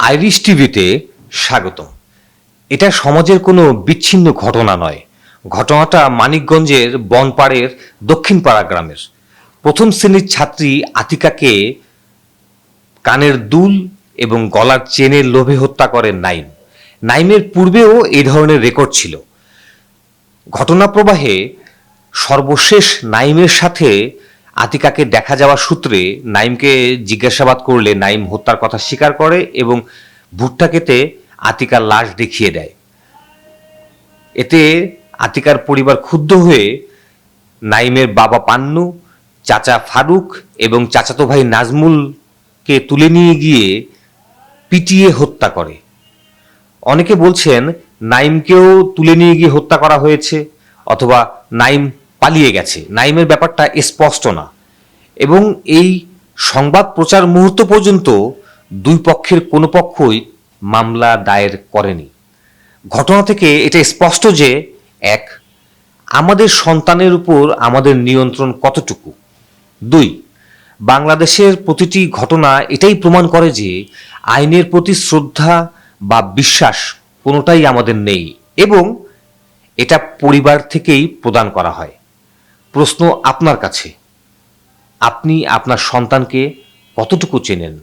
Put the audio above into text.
Irish টিভিতে স্বাগত। এটা সমাজের কোনো বিচ্ছিন্ন ঘটনা নয়। ঘটনাটা মানিকগঞ্জের বনপাড়ের দক্ষিণপাড়া গ্রামের। প্রথম শ্রেণীর ছাত্রী আতিকাকে কানের দুল এবং গলার চেনের লোভে হত্যা করেন নাইম। নাইমের পূর্বেও এই ধরনের রেকর্ড ছিল। ঘটনা প্রবাহে সর্বশেষ নাইমের সাথে আতিকাকে দেখা যাওয়ার সূত্রে নাইমকে জিজ্ঞাসাবাদ করলে নাইম হত্যার কথা স্বীকার করে এবং ভুট্টা খেতে আতিকার লাশ দেখিয়ে দেয়। এতে আতিকার পরিবার ক্ষুব্ধ হয়ে নাইমের বাবা পান্নু, চাচা ফারুক এবং চাচাতো ভাই নাজমুলকে তুলে নিয়ে গিয়ে পিটিয়ে হত্যা করে। অনেকে বলছেন নাইমকেও তুলে নিয়ে গিয়ে হত্যা করা হয়েছে অথবা নাইম পালিয়ে গেছে। নাইমের ব্যাপারটা স্পষ্ট না এবং এই সংবাদ প্রচার মুহূর্ত পর্যন্ত দুই পক্ষের কোনো পক্ষই মামলা দায়ের করেনি। ঘটনা থেকে এটা স্পষ্ট যে এক, আমাদের সন্তানের উপর আমাদের নিয়ন্ত্রণ কতটুকু। দুই, বাংলাদেশের প্রতিটি ঘটনা এটাই প্রমাণ করে যে আইনের প্রতি শ্রদ্ধা বা বিশ্বাস কোনোটাই আমাদের নেই এবং এটা পরিবার থেকেই প্রদান করা হয়। প্রশ্ন আপনার কাছে, আপনি আপনার সন্তানকে কতটুকু চেনেন?